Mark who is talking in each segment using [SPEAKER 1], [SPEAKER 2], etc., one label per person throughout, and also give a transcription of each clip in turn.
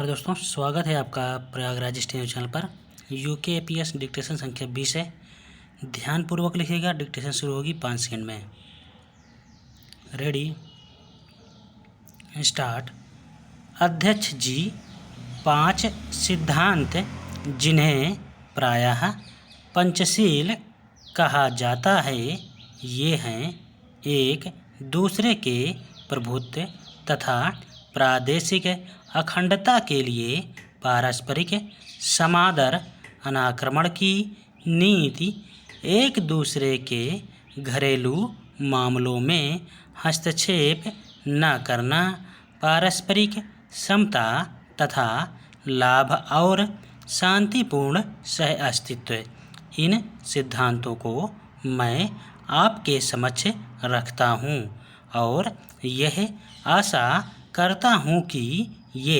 [SPEAKER 1] और दोस्तों स्वागत है आपका प्रयागराज स्टेज चैनल पर। यूके एपीएस डिक्टेशन संख्या 20 है। ध्यानपूर्वक लिखिएगा, डिक्टेशन शुरू होगी 5 सेकंड में। Ready start. अध्यक्ष जी 5 सिद्धांत जिन्हें प्रायः पंचशील कहा जाता है ये हैं: 1. दूसरे के प्रभुत्व तथा प्रादेशिक अखंडता के लिए पारस्परिक समादर, अनाक्रमण की नीति, एक दूसरे के घरेलू मामलों में हस्तक्षेप न करना, पारस्परिक समता तथा लाभ और शांतिपूर्ण सहअस्तित्व। इन सिद्धांतों को मैं आपके समक्ष रखता हूँ और यह आशा करता हूँ कि ये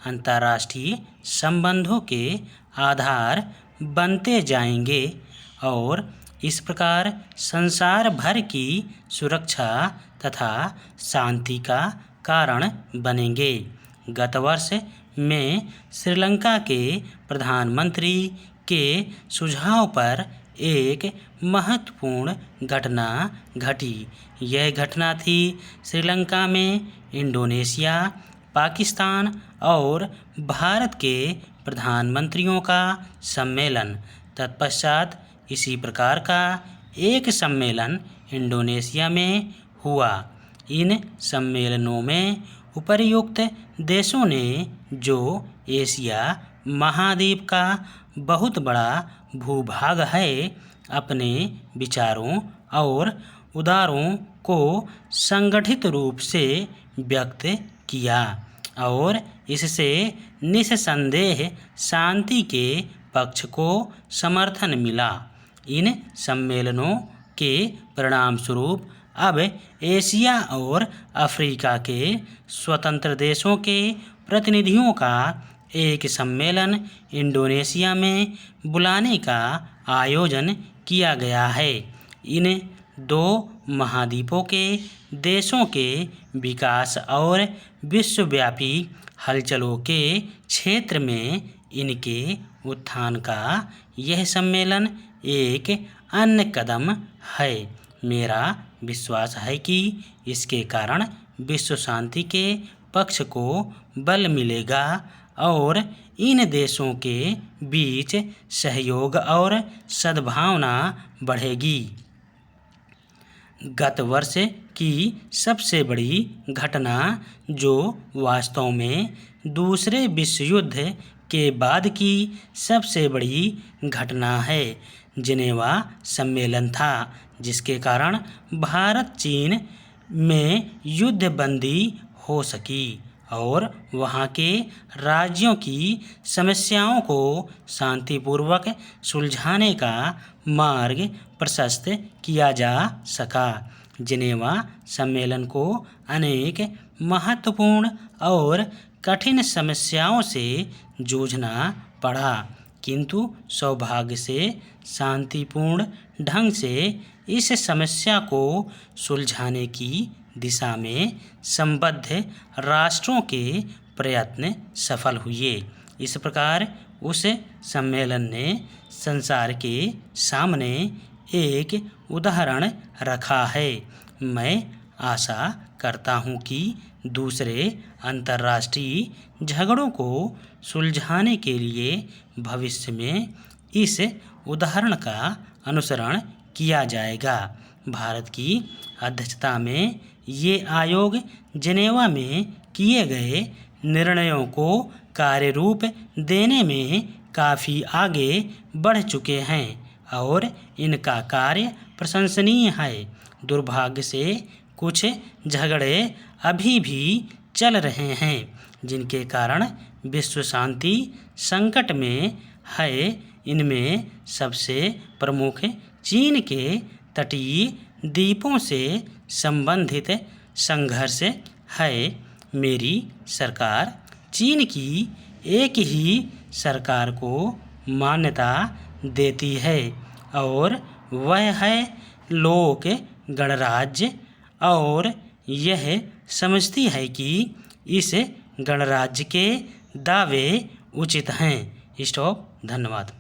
[SPEAKER 1] अंतर्राष्ट्रीय संबंधों के आधार बनते जाएंगे और इस प्रकार संसार भर की सुरक्षा तथा शांति का कारण बनेंगे। गत वर्ष में श्रीलंका के प्रधानमंत्री के सुझाव पर एक महत्वपूर्ण घटना घटी। यह घटना थी श्रीलंका में इंडोनेशिया, पाकिस्तान और भारत के प्रधानमंत्रियों का सम्मेलन। तत्पश्चात इसी प्रकार का एक सम्मेलन इंडोनेशिया में हुआ। इन सम्मेलनों में उपर्युक्त देशों ने, जो एशिया महाद्वीप का बहुत बड़ा भूभाग है, अपने विचारों और उद्गारों को संगठित रूप से व्यक्त किया और इससे निस्संदेह शांति के पक्ष को समर्थन मिला। इन सम्मेलनों के परिणामस्वरूप अब एशिया और अफ्रीका के स्वतंत्र देशों के प्रतिनिधियों का एक सम्मेलन इंडोनेशिया में बुलाने का आयोजन किया गया है। इन दो महाद्वीपों के देशों के विकास और विश्वव्यापी हलचलों के क्षेत्र में इनके उत्थान का यह सम्मेलन एक अन्य कदम है। मेरा विश्वास है कि इसके कारण विश्व शांति के पक्ष को बल मिलेगा और इन देशों के बीच सहयोग और सद्भावना बढ़ेगी। गत वर्ष की सबसे बड़ी घटना, जो वास्तव में दूसरे विश्व युद्ध के बाद की सबसे बड़ी घटना है, जिनेवा सम्मेलन था, जिसके कारण भारत चीन में युद्धबंदी हो सकी और वहाँ के राज्यों की समस्याओं को शांतिपूर्वक सुलझाने का मार्ग प्रशस्त किया जा सका। जिनेवा सम्मेलन को अनेक महत्वपूर्ण और कठिन समस्याओं से जूझना पड़ा, किंतु सौभाग्य से शांतिपूर्ण ढंग से इस समस्या को सुलझाने की दिशा में संबद्ध राष्ट्रों के प्रयत्न सफल हुए। इस प्रकार उस सम्मेलन ने संसार के सामने एक उदाहरण रखा है। मैं आशा करता हूँ कि दूसरे अंतर्राष्ट्रीय झगड़ों को सुलझाने के लिए भविष्य में इस उदाहरण का अनुसरण किया जाएगा। भारत की अध्यक्षता में ये आयोग जिनेवा में किए गए निर्णयों को कार्य रूप देने में काफ़ी आगे बढ़ चुके हैं और इनका कार्य प्रशंसनीय है। दुर्भाग्य से कुछ झगड़े अभी भी चल रहे हैं, जिनके कारण विश्व शांति संकट में है। इनमें सबसे प्रमुख चीन के तटीय द्वीपों से संबंधित संघर्ष है। मेरी सरकार चीन की एक ही सरकार को मान्यता देती है और वह है लोक गणराज्य, और यह समझती है कि इस गणराज्य के दावे उचित हैं। स्टॉप। धन्यवाद।